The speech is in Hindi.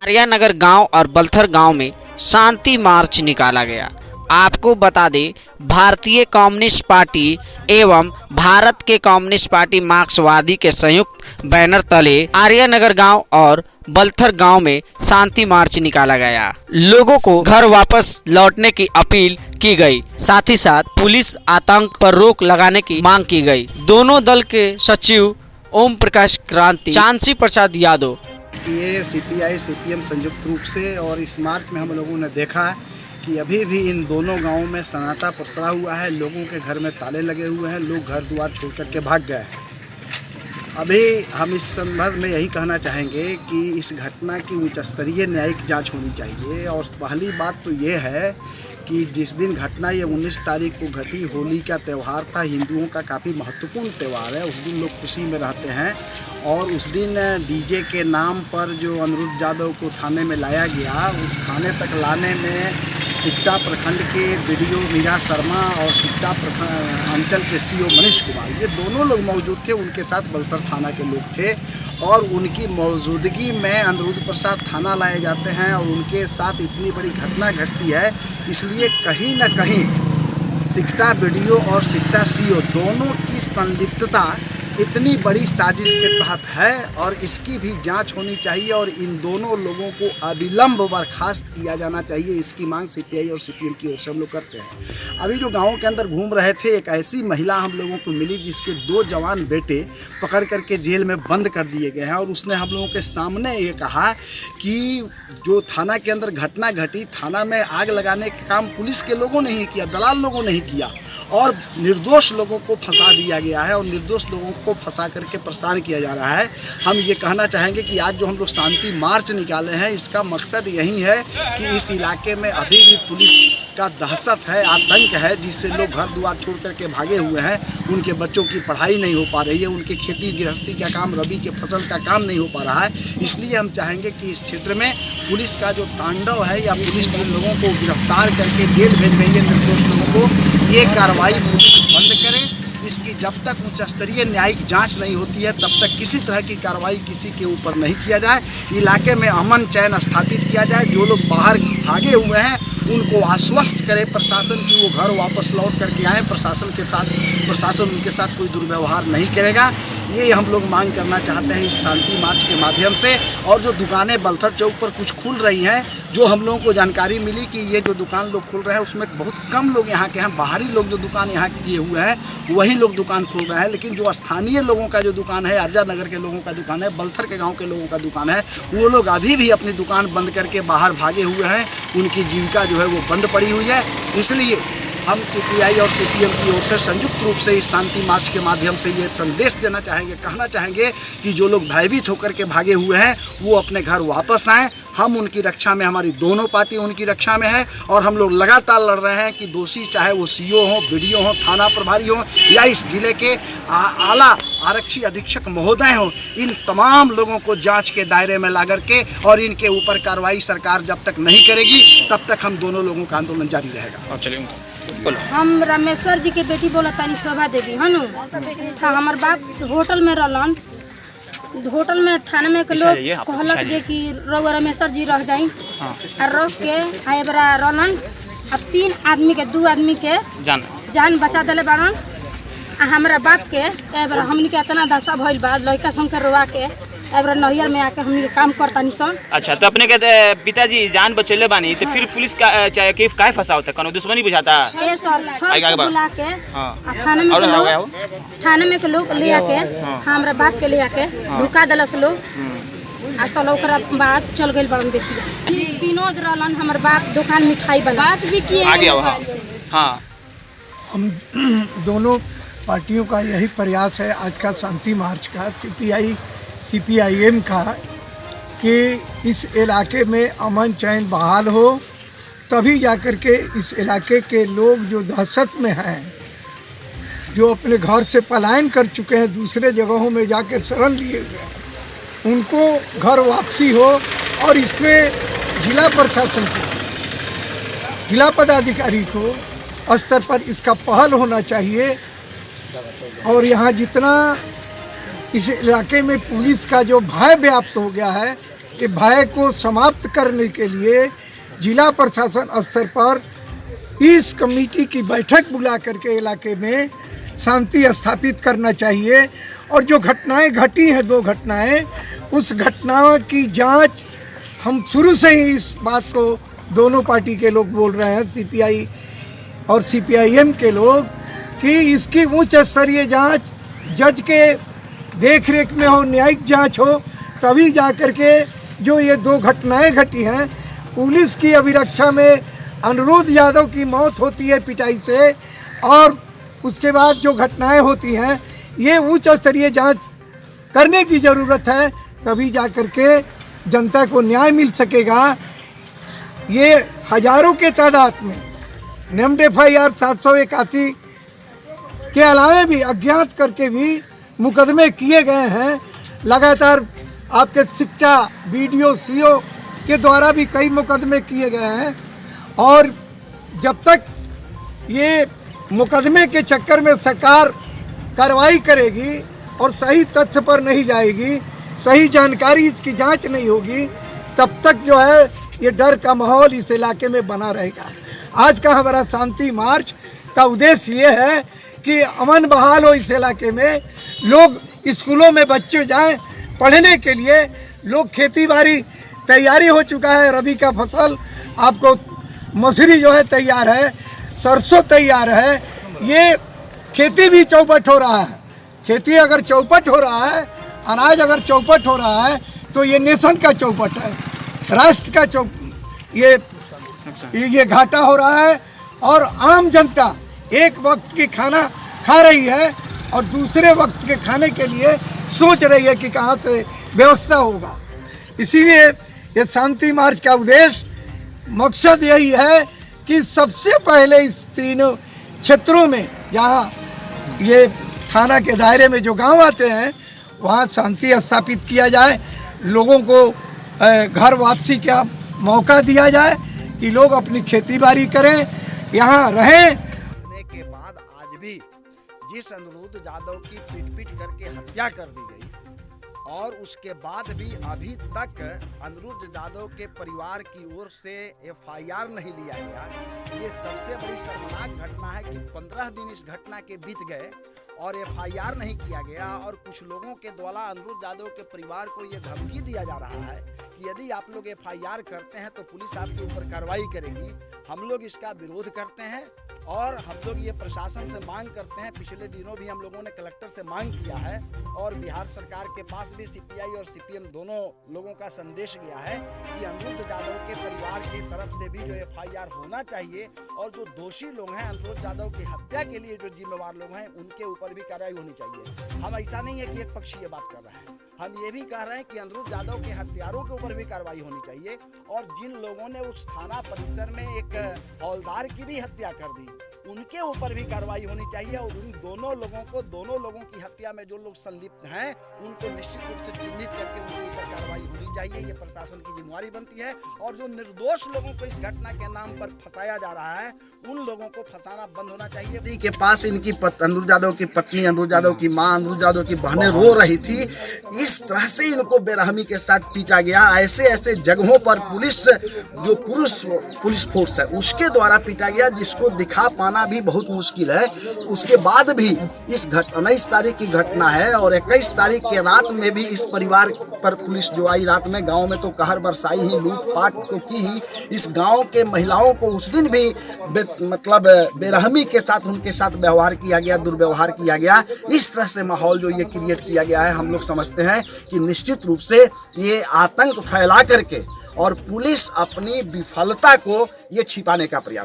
आर्यानगर गांव और बलथर गांव में शांति मार्च निकाला गया। आपको बता दें, भारतीय कम्युनिस्ट पार्टी एवं भारत के कम्युनिस्ट पार्टी मार्क्सवादी के संयुक्त बैनर तले आर्यानगर गांव और बलथर गांव में शांति मार्च निकाला गया। लोगों को घर वापस लौटने की अपील की गई। साथ ही साथ पुलिस आतंक पर रोक लगाने की मांग की गई। दोनों दल के सचिव ओम प्रकाश क्रांति, चांसी प्रसाद यादव, ये सीपीआई सीपीएम संयुक्त रूप से और इस मार्च में हम लोगों ने देखा कि अभी भी इन दोनों गांवों में सन्नाटा पसरा हुआ है। लोगों के घर में ताले लगे हुए हैं, लोग घर द्वार छोड़ करके भाग गए हैं। अभी हम इस संदर्भ में यही कहना चाहेंगे कि इस घटना की उच्च स्तरीय न्यायिक जांच होनी चाहिए। और पहली बात तो ये है कि जिस दिन घटना ये 19 तारीख को घटी, होली का त्यौहार था, हिंदुओं का काफ़ी महत्वपूर्ण त्यौहार है। उस दिन लोग खुशी में रहते हैं और उस दिन डीजे के नाम पर जो अनिरुद्ध यादव को थाने में लाया गया, उस थाने तक लाने में सिकटा प्रखंड के बीडीओ मीरा शर्मा और सिकटा अंचल के सीओ मनीष कुमार, ये दोनों लोग मौजूद थे। उनके साथ बलथर थाना के लोग थे और उनकी मौजूदगी में अनिरुद्ध प्रसाद थाना लाए जाते हैं और उनके साथ इतनी बड़ी घटना घटती है। इसलिए कहीं न कहीं सिकटा बीडीओ और सिकटा सीओ दोनों की संलिप्तता इतनी बड़ी साजिश के तहत है और इसकी भी जांच होनी चाहिए और इन दोनों लोगों को अविलंब बर्खास्त किया जाना चाहिए। इसकी मांग सीपीआई और सीपीएम की ओर से हम लोग करते हैं। अभी जो गांवों के अंदर घूम रहे थे, एक ऐसी महिला हम लोगों को मिली जिसके 2 जवान बेटे पकड़ करके जेल में बंद कर दिए गए हैं और उसने हम लोगों के सामने ये कहा कि जो थाना के अंदर घटना घटी, थाना में आग लगाने का काम पुलिस के लोगों ने ही किया, दलाल लोगों ने ही किया और निर्दोष लोगों को फंसा दिया गया है और निर्दोष लोगों को फंसा करके परेशान किया जा रहा है। हम ये कहना चाहेंगे कि आज जो हम लोग शांति मार्च निकाले हैं, इसका मकसद यही है कि इस इलाके में अभी भी पुलिस का दहशत है, आतंक है, जिससे लोग घर द्वार छोड़ करके भागे हुए हैं। उनके बच्चों की पढ़ाई नहीं हो पा रही है, उनके खेती गृहस्थी का काम, रबी के फसल का काम नहीं हो पा रहा है। इसलिए हम चाहेंगे कि इस क्षेत्र में पुलिस का जो तांडव है या पुलिस जिन लोगों को गिरफ्तार करके जेल भेज रही है निर्दोष लोगों को, ये कार्रवाई पुलिस बंद करे। इसकी जब तक उच्च स्तरीय न्यायिक जांच नहीं होती है, तब तक किसी तरह की कार्रवाई किसी के ऊपर नहीं किया जाए। इलाके में अमन चैन स्थापित किया जाए। जो लोग बाहर भागे हुए हैं उनको आश्वस्त करे प्रशासन की वो घर वापस लौट करके आए। प्रशासन उनके साथ कोई दुर्व्यवहार नहीं करेगा। ये हम लोग मांग करना चाहते हैं इस शांति मार्च के माध्यम से। और जो दुकानें बलथर चौक पर कुछ खुल रही हैं, जो हम लोगों को जानकारी मिली कि ये जो दुकान लोग खुल रहे हैं उसमें बहुत कम लोग यहाँ के हैं, बाहरी लोग जो दुकान यहाँ किए हुए हैं वही लोग दुकान खोल रहे हैं। लेकिन जो स्थानीय लोगों का जो दुकान है, आर्यानगर के लोगों का दुकान है, बलथर के गांव के लोगों का दुकान है, वो लोग अभी भी अपनी दुकान बंद करके बाहर भागे हुए हैं। उनकी जीविका जो है वो बंद पड़ी हुई है। इसलिए हम सीपीआई और सीपीएम की ओर से संयुक्त रूप से इस शांति मार्च के माध्यम से ये संदेश देना चाहेंगे, कहना चाहेंगे कि जो लोग भयभीत होकर के भागे हुए हैं वो अपने घर वापस आएँ। हम उनकी रक्षा में, हमारी दोनों पार्टी उनकी रक्षा में है और हम लोग लगातार लड़ रहे हैं कि दोषी चाहे वो सीओ हो, बीडीओ हो, थाना प्रभारी हो या इस जिले के आला आरक्षी अधीक्षक महोदय हो, इन तमाम लोगों को जांच के दायरे में ला करके और इनके ऊपर कार्रवाई सरकार जब तक नहीं करेगी तब तक हम दोनों लोगों का आंदोलन जारी रहेगा। हम रामेश्वर जी के बेटी बोला तानी शोभा देवी हनु था। हमार बाप होटल में रहलन, होटल में थाने में के लोग कहलक जे कि रउआ रामेश्वर जी रह जाई और रख के आए बरा रहलन। अब 3 आदमी के 2 आदमी के जान बचा दिले बारन। हमारा बाप के एबरा हमनी के इतना दशा भइल बा, लड़का संग रोआ के एबरा नहियर में आके हमनी के काम करता निसन। अच्छा, तो अपने के पिताजी जान बचेले बानी तो फिर पुलिस का चाहे केफ काहे फंसाओ था, कोनो दुश्मनी बुझाता ए सर छर बुला के थाने में के लोग ले आके हमरा बाप के ले आके धोखा देलस लोग। असल ओकरा बाद चल गइल बड़न बेटी विनोद रहलन। हमर बाप दुकान मिठाई बना बात भी किए आ गया। हां, हम दोनों पार्टियों का यही प्रयास है आज का शांति मार्च का, सीपीआई सीपीआईएम का, कि इस इलाके में अमन चैन बहाल हो, तभी जाकर के इस इलाके के लोग जो दहशत में हैं, जो अपने घर से पलायन कर चुके हैं, दूसरे जगहों में जाकर शरण लिए हुए हैं, उनको घर वापसी हो। और इसमें जिला प्रशासन को, जिला पदाधिकारी को स्तर पर इसका पहल होना चाहिए। और यहाँ जितना इस इलाके में पुलिस का जो भय व्याप्त हो गया है, ये भय को समाप्त करने के लिए जिला प्रशासन स्तर पर इस कमेटी की बैठक बुला करके इलाके में शांति स्थापित करना चाहिए। और जो घटनाएं घटी हैं, 2 घटनाएं, उस घटनाओं की जांच हम शुरू से ही इस बात को दोनों पार्टी के लोग बोल रहे हैं, सीपीआई और सीपीआईएम के लोग, कि इसकी उच्च स्तरीय जांच जज के देखरेख में हो, न्यायिक जांच हो, तभी जा कर के जो ये 2 घटनाएं घटी हैं, पुलिस की अभिरक्षा में अनिरुद्ध यादव की मौत होती है पिटाई से, और उसके बाद जो घटनाएं होती हैं, ये उच्च स्तरीय जांच करने की ज़रूरत है, तभी जा कर के जनता को न्याय मिल सकेगा। ये हजारों के तादाद में नेम्ड FIR 781 के अलावे भी अज्ञात करके भी मुकदमे किए गए हैं। लगातार आपके सिक्का BDO CO के द्वारा भी कई मुकदमे किए गए हैं, और जब तक ये मुकदमे के चक्कर में सरकार कार्रवाई करेगी और सही तथ्य पर नहीं जाएगी, सही जानकारी इसकी जांच नहीं होगी, तब तक जो है ये डर का माहौल इस इलाके में बना रहेगा। आज का हमारा शांति मार्च का उद्देश्य ये है कि अमन बहाल हो इस इलाके में, लोग स्कूलों में बच्चे जाएं पढ़ने के लिए, लोग खेती बाड़ी तैयारी हो चुका है, रबी का फसल आपको मसूरी जो है तैयार है, सरसों तैयार है, ये खेती भी चौपट हो रहा है। खेती अगर चौपट हो रहा है, अनाज अगर चौपट हो रहा है, तो ये नेशन का चौपट है, राष्ट्र का ये घाटा हो रहा है। और आम जनता एक वक्त की खाना खा रही है और दूसरे वक्त के खाने के लिए सोच रही है कि कहाँ से व्यवस्था होगा। इसीलिए ये शांति मार्च का उद्देश्य, मकसद यही है कि सबसे पहले इस तीनों क्षेत्रों में, जहाँ ये थाना के दायरे में जो गांव आते हैं, वहाँ शांति स्थापित किया जाए, लोगों को घर वापसी का मौका दिया जाए कि लोग अपनी खेती बाड़ी करें, यहाँ रहें। के बाद आज भी जिस अनिरुद्ध यादव की पीट करके हत्या कर दी गई, और उसके बाद भी अभी तक अनिरुद्ध यादव के परिवार की ओर से FIR नहीं लिया गया। ये सबसे बड़ी शर्मनाक घटना है कि 15 दिन इस घटना के बीत गए और FIR नहीं किया गया, और कुछ लोगों के द्वारा अनिरुद्ध यादव के परिवार को ये धमकी दिया जा रहा है कि यदि आप लोग FIR करते हैं तो पुलिस आपके ऊपर कार्रवाई करेगी। हम लोग इसका विरोध करते हैं और हम लोग ये प्रशासन से मांग करते हैं। पिछले दिनों भी हम लोगों ने कलेक्टर से मांग किया है, और बिहार सरकार के पास भी CPI और CPM दोनों लोगों का संदेश गया है कि अनिरुद्ध यादव के परिवार की तरफ से भी जो FIR होना चाहिए, और जो दोषी लोग हैं अनिरुद्ध यादव की हत्या के लिए जो जिम्मेवार लोग हैं, उनके ऊपर भी कार्रवाई होनी चाहिए। हम ऐसा नहीं है कि एक पक्षीय बात कर रहे हैं, हम ये भी कह रहे हैं कि अनिरुद्ध यादव के हत्यारों के ऊपर भी कार्रवाई होनी चाहिए, और जिन लोगों ने उस थाना परिसर में एक हौलदार की भी हत्या कर दी, उनके ऊपर भी कार्रवाई होनी चाहिए। और उन दोनों लोगों की हत्या में जो लोग संलिप्त हैं, उनको निश्चित रूप से चिन्हित करके उनके ऊपर कार्रवाई होनी चाहिए। ये प्रशासन की जिम्मेवारी बनती है, और जो निर्दोष लोगों को इस घटना के नाम पर फंसाया जा रहा है, उन लोगों को फंसाना बंद होना चाहिए। के पास इनकी अनिरुद्ध यादव की पत्नी, अनिरुद्ध यादव की माँ, अनिरुद्ध यादव की बहनें रो रही थी। इस तरह से इनको बेरहमी के साथ पीटा गया। ऐसे जगहों पर पुलिस फोर्स है उसके द्वारा पीटा गया, जिसको दिखा पाना भी बहुत मुश्किल है। उसके बाद भी इस 19 तारीख की घटना है, और 21 तारीख के रात में भी इस परिवार पर पुलिस जो आई रात में, गांव में तो कहर बरसाई ही, लूटपाट को की ही। इस गांव के महिलाओं को उस दिन भी बेरहमी के साथ उनके साथ व्यवहार किया गया, दुर्व्यवहार किया गया। इस तरह से माहौल जो ये क्रिएट किया गया है, हम लोग समझते हैं कि निश्चित रूप से ये आतंक फैला करके और पुलिस अपनी विफलता को ये छिपाने का प्रयास